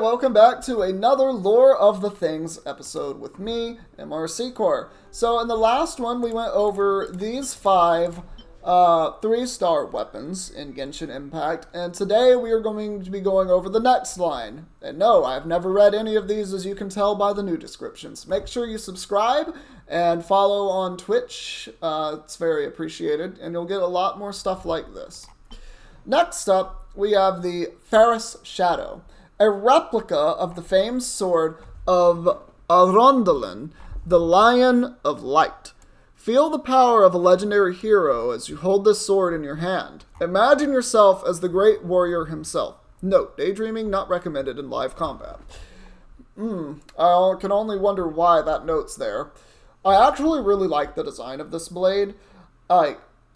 welcome back to another Lore of the Things episode with me, MRC Core. So in the last one, we went over these 5 3-star weapons in Genshin Impact, and today we are going to be going over the next line. And no, I've never read any of these, as you can tell by the new descriptions. Make sure you subscribe and follow on Twitch. It's very appreciated, and you'll get a lot more stuff like this. Next up, we have the Ferris Shadow, a replica of the famed sword of Arondelen, the Lion of Light. Feel the power of a legendary hero as you hold this sword in your hand. Imagine yourself as the great warrior himself. Note, daydreaming not recommended in live combat. I can only wonder why that note's there. I actually really like the design of this blade.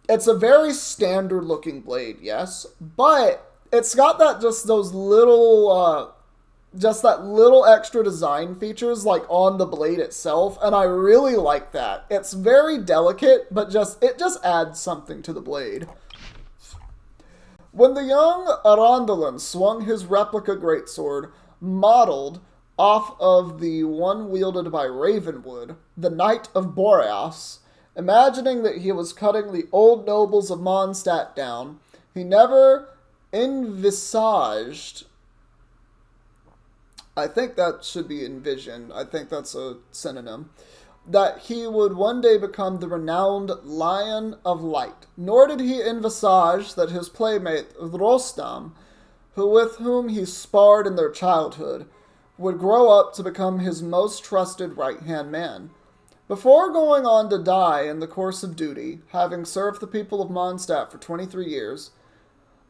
It's a very standard looking blade, yes, but it's got that little extra design features like on the blade itself, and I really like that. It's very delicate, but it just adds something to the blade. When the young Arondelen swung his replica greatsword, modeled off of the one wielded by Ravenwood, the Knight of Boreas, imagining that he was cutting the old nobles of Mondstadt down, he never envisaged, I think that should be envisioned, I think that's a synonym, that he would one day become the renowned Lion of Light. Nor did he envisage that his playmate, Rostam, with whom he sparred in their childhood, would grow up to become his most trusted right-hand man. Before going on to die in the course of duty, having served the people of Mondstadt for 23 years,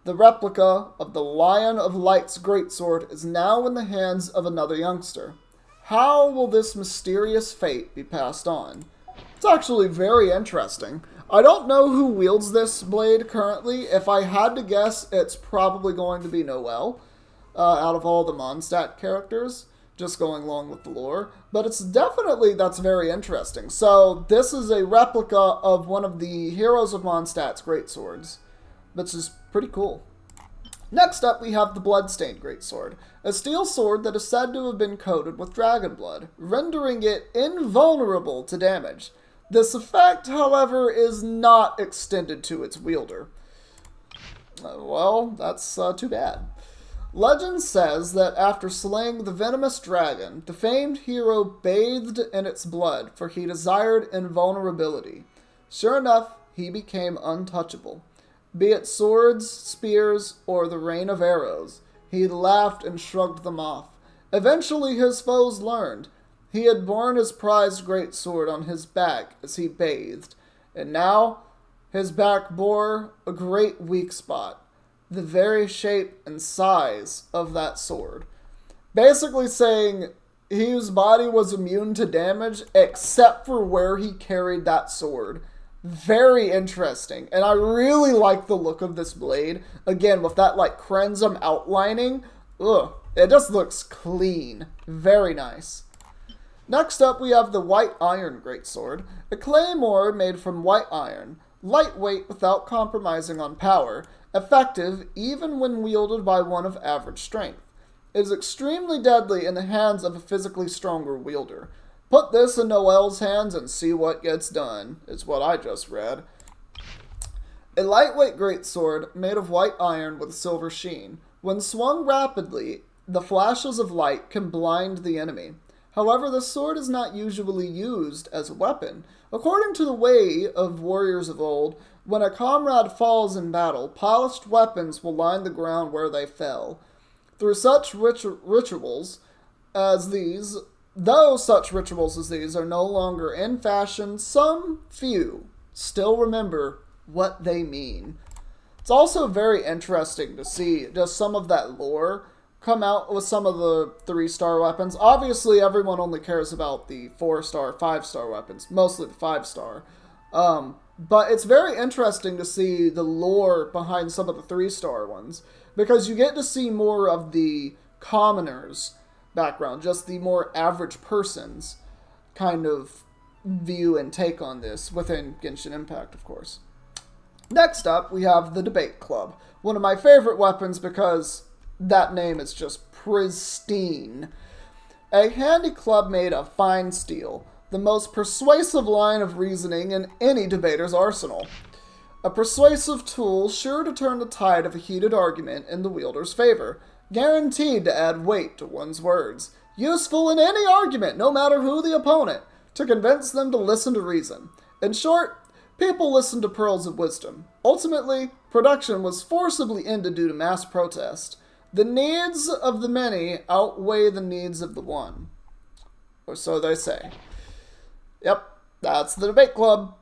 the replica of the Lion of Light's greatsword is now in the hands of another youngster. How will this mysterious fate be passed on? It's actually very interesting. I don't know who wields this blade currently. If I had to guess, it's probably going to be Noelle, out of all the Mondstadt characters, just going along with the lore. But that's very interesting. So this is a replica of one of the heroes of Mondstadt's greatswords, which is pretty cool. Next up, we have the Bloodstained Greatsword, a steel sword that is said to have been coated with dragon blood, rendering it invulnerable to damage. This effect, however, is not extended to its wielder. Well, that's too bad. Legend says that after slaying the venomous dragon, the famed hero bathed in its blood, for he desired invulnerability. Sure enough, he became untouchable. Be it swords, spears, or the rain of arrows, he laughed and shrugged them off. Eventually his foes learned. He had borne his prized greatsword on his back as he bathed, and now his back bore a great weak spot, the very shape and size of that sword. Basically saying his body was immune to damage except for where he carried that sword. Very interesting, and I really like the look of this blade. Again, with that crimson outlining, it just looks clean. Very nice. Next up, we have the White Iron Greatsword, a claymore made from white iron, lightweight without compromising on power, effective even when wielded by one of average strength. It is extremely deadly in the hands of a physically stronger wielder. Put this in Noelle's hands and see what gets done, is what I just read. A lightweight greatsword made of white iron with silver sheen. When swung rapidly, the flashes of light can blind the enemy. However, the sword is not usually used as a weapon. According to the way of warriors of old, when a comrade falls in battle, polished weapons will line the ground where they fell. Through such rituals as these, though such rituals as these are no longer in fashion, some few still remember what they mean. It's also very interesting to see just some of that lore come out with some of the 3-star weapons. Obviously, everyone only cares about the 4-star, 5-star weapons, mostly the 5-star. But it's very interesting to see the lore behind some of the 3-star ones, because you get to see more of the commoners' background, just the more average person's kind of view and take on this within Genshin Impact, of course. Next up, we have the Debate Club, one of my favorite weapons because that name is just pristine. A handy club made of fine steel, the most persuasive line of reasoning in any debater's arsenal. A persuasive tool sure to turn the tide of a heated argument in the wielder's favor, guaranteed to add weight to one's words, useful in any argument, no matter who the opponent, to convince them to listen to reason. In short, people listened to pearls of wisdom. Ultimately, production was forcibly ended due to mass protest. The needs of the many outweigh the needs of the one. Or so they say. Yep, that's the debate club.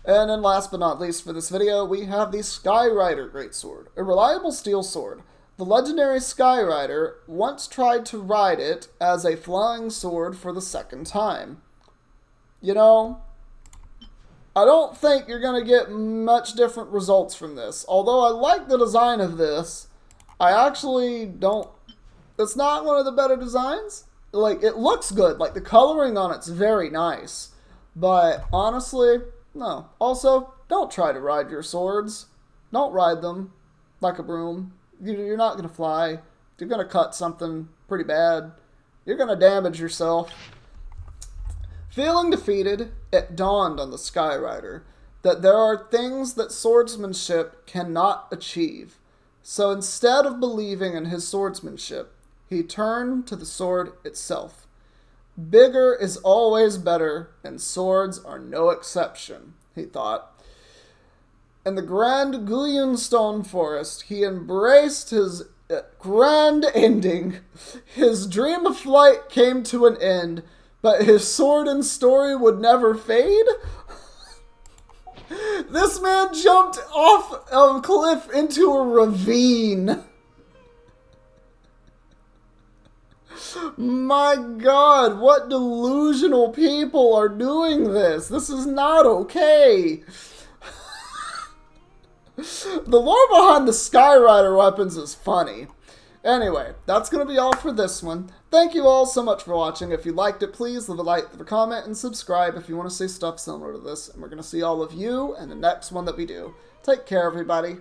And then last but not least for this video, we have the Skyrider Greatsword, a reliable steel sword. The legendary Skyrider once tried to ride it as a flying sword for the second time. You know, I don't think you're going to get much different results from this. Although I like the design of this, I actually don't... It's not one of the better designs. Like, it looks good. Like, the coloring on it's very nice. But, honestly, no. Also, don't try to ride your swords. Don't ride them like a broom. You're not going to fly. You're going to cut something pretty bad. You're going to damage yourself. Feeling defeated, it dawned on the Skyrider that there are things that swordsmanship cannot achieve. So instead of believing in his swordsmanship, he turned to the sword itself. Bigger is always better, and swords are no exception, he thought. In the grand Guyon stone forest, he embraced his grand ending. His dream of flight came to an end, but his sword and story would never fade? This man jumped off a cliff into a ravine. My God, what delusional people are doing this? This is not okay. The lore behind the Skyrider weapons is funny. Anyway, that's going to be all for this one. Thank you all so much for watching. If you liked it, please leave a like, leave a comment, and subscribe if you want to see stuff similar to this. And we're going to see all of you in the next one that we do. Take care, everybody.